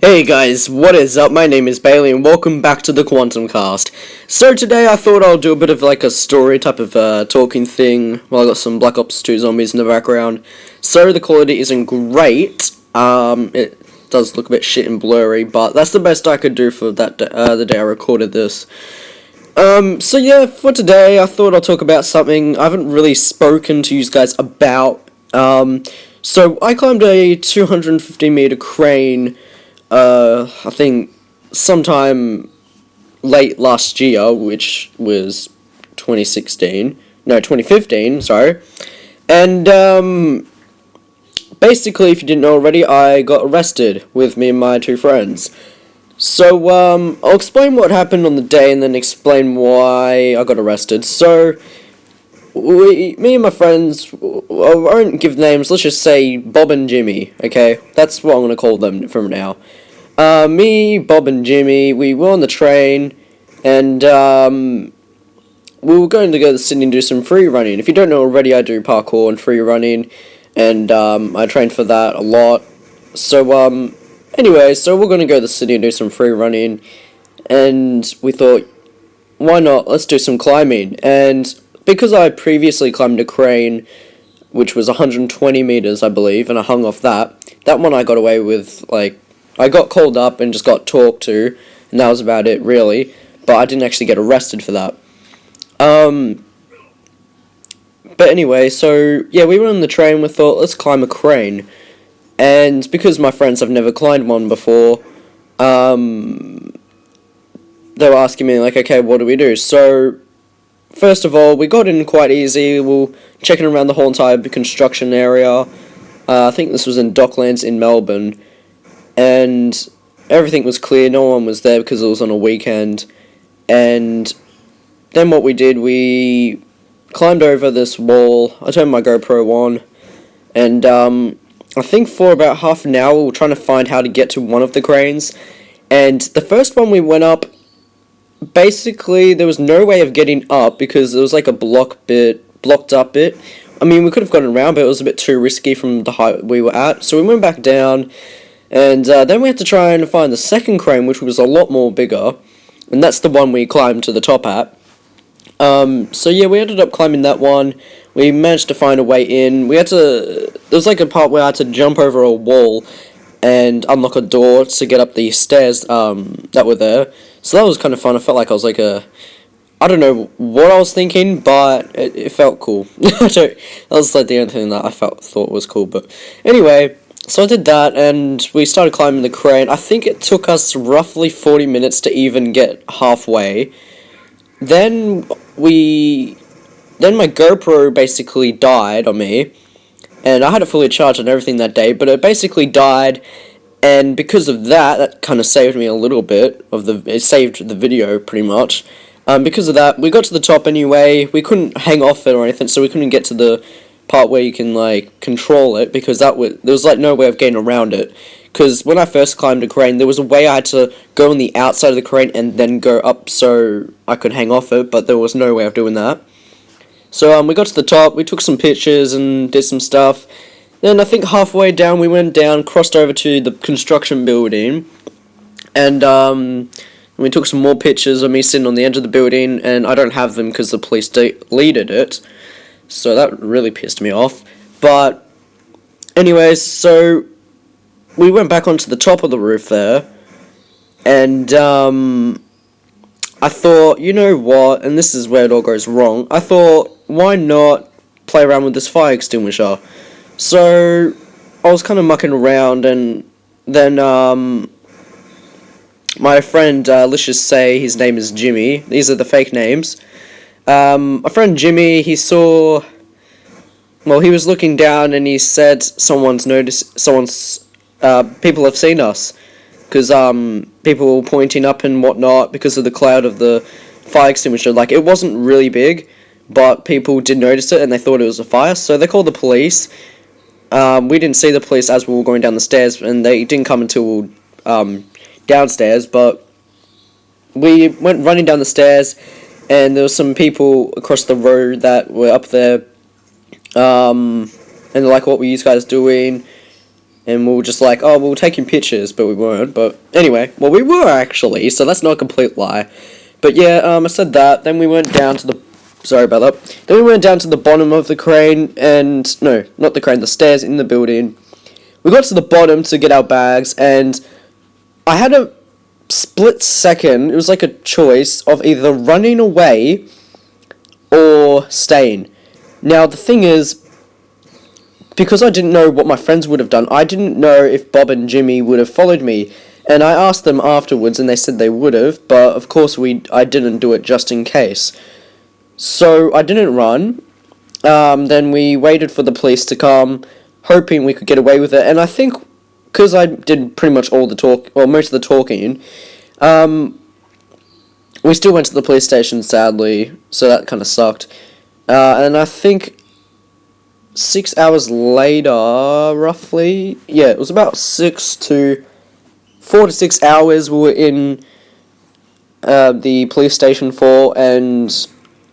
Hey guys, what is up? My name is Bailey and welcome back to the Quantum Cast. So today I thought I'll do a bit of like a story type of talking thing while I got some Black Ops 2 zombies in the background. So the quality isn't great, it does look a bit shit and blurry, but that's the best I could do for that the day I recorded this. So yeah, for today I thought I'll talk about something I haven't really spoken to you guys about. So I climbed a 250 meter crane I think sometime late last year, which was 2015, sorry. And, basically, if you didn't know already, I got arrested with me and my two friends. So, I'll explain what happened on the day and then explain why I got arrested. So, me and my friends, I won't give names, let's just say Bob and Jimmy, okay? That's what I'm going to call them from now. Me, Bob and Jimmy, we were on the train, and, we were going to go to Sydney and do some free running. If you don't know already, I do parkour and free running, and, I trained for that a lot. So, anyway, so we're going to go to Sydney and do some free running, and we thought, why not, let's do some climbing, and because I previously climbed a crane, which was 120 meters, I believe, and I hung off that one I got away with, like, I got called up and just got talked to, and that was about it, really, but I didn't actually get arrested for that. But anyway, so, yeah, we were on the train, we thought, let's climb a crane, and because my friends have never climbed one before, they were asking me, like, okay, what do we do? So, first of all, we got in quite easy. We were checking around the whole entire construction area. I think this was in Docklands in Melbourne. And everything was clear. No one was there because it was on a weekend. And then what we did, we climbed over this wall. I turned my GoPro on. And I think for about half an hour, we were trying to find how to get to one of the cranes. And the first one we went up, basically, there was no way of getting up because there was like a blocked up bit. I mean, we could have gotten around, but it was a bit too risky from the height we were at. So we went back down, and then we had to try and find the second crane, which was a lot more bigger, and that's the one we climbed to the top at. So yeah, we ended up climbing that one. We managed to find a way in. There was like a part where I had to jump over a wall and unlock a door to get up the stairs that were there. So that was kind of fun. I felt like I was like I don't know what I was thinking, but it felt cool. That was like the only thing that I thought was cool. But anyway, so I did that, and we started climbing the crane. I think it took us roughly 40 minutes to even get halfway. Then my GoPro basically died on me, and I had it fully charged and everything that day, but it basically died. And because of that kind of saved me a little bit it saved the video pretty much. Because of that, we got to the top anyway. We couldn't hang off it or anything, so we couldn't get to the part where you can like control it because there was like no way of getting around it. Because when I first climbed a crane, there was a way I had to go on the outside of the crane and then go up so I could hang off it, but there was no way of doing that. So we got to the top, we took some pictures and did some stuff. Then I think halfway down we went down, crossed over to the construction building, and we took some more pictures of me sitting on the edge of the building, and I don't have them because the police deleted it, so that really pissed me off. But anyways, so we went back onto the top of the roof there, and I thought, you know what, and this is where it all goes wrong, I thought, why not play around with this fire extinguisher? So, I was kind of mucking around, and then, my friend, let's just say his name is Jimmy. These are the fake names. My friend Jimmy, he was looking down, and he said people have seen us. Because, people were pointing up and whatnot because of the cloud of the fire extinguisher. Like, it wasn't really big, but people did notice it, and they thought it was a fire, so they called the police. We didn't see the police as we were going down the stairs, and they didn't come until downstairs, but we went running down the stairs, and there were some people across the road that were up there, and they're like, what were you guys doing? and we were just like, oh, we were taking pictures, but we weren't. But anyway, well, we were actually, so that's not a complete lie. But yeah, I said that. Then we went down to the, sorry about that. Then we went down to the bottom of the crane, and no, not the crane, the stairs in the building. We got to the bottom to get our bags, and I had a split second. It was like a choice of either running away or staying. Now the thing is, because I didn't know what my friends would have done, I didn't know if Bob and Jimmy would have followed me. And I asked them afterwards, and they said they would have, but of course I didn't do it just in case. So I didn't run. Then we waited for the police to come, hoping we could get away with it. And I think, because I did pretty much all the talk, or most of the talking, we still went to the police station, sadly, so that kind of sucked. And I think 6 hours later, roughly, yeah, it was about 4 to 6 hours we were in the police station for, and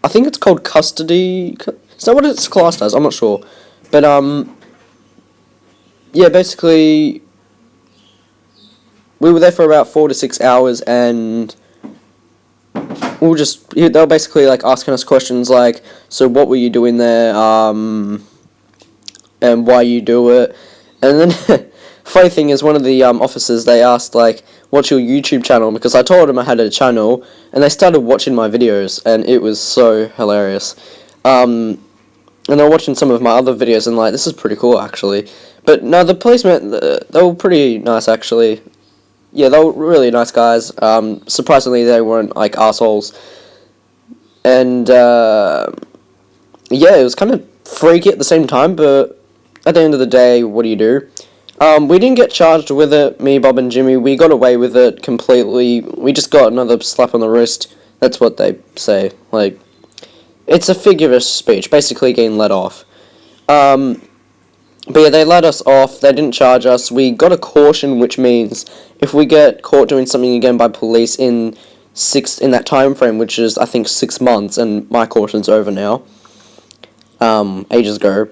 I think it's called custody. Is that what it's classed as? I'm not sure. But, yeah, basically, we were there for about 4 to 6 hours, and they were basically, like, asking us questions like, so what were you doing there, and why you do it, and then, funny thing is, one of the, officers, they asked, like, what's your YouTube channel, because I told them I had a channel, and they started watching my videos, and it was so hilarious, and they were watching some of my other videos, and, like, this is pretty cool, actually, but, no, the policemen, they were pretty nice, actually. Yeah, they were really nice guys. Surprisingly, they weren't, like, assholes. And, yeah, it was kind of freaky at the same time, but at the end of the day, what do you do? We didn't get charged with it, me, Bob, and Jimmy. We got away with it completely. We just got another slap on the wrist. That's what they say. Like, it's a figure of speech, basically getting let off. But yeah, they let us off, they didn't charge us, we got a caution, which means if we get caught doing something again by police in that time frame, which is, I think, 6 months, and my caution's over now, ages ago,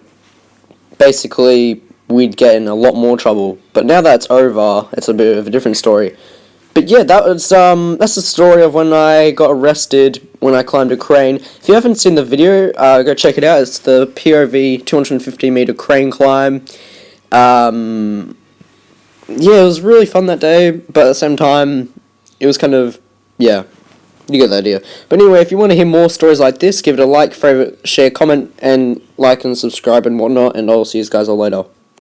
basically, we'd get in a lot more trouble. But now that it's over, it's a bit of a different story. But yeah, that's the story of when I got arrested when I climbed a crane. If you haven't seen the video, go check it out. It's the POV 250 meter crane climb. Yeah, it was really fun that day, but at the same time, it was kind of, yeah, you get the idea. But anyway, if you want to hear more stories like this, give it a like, favorite, share, comment, and like and subscribe and whatnot, and I'll see you guys all later.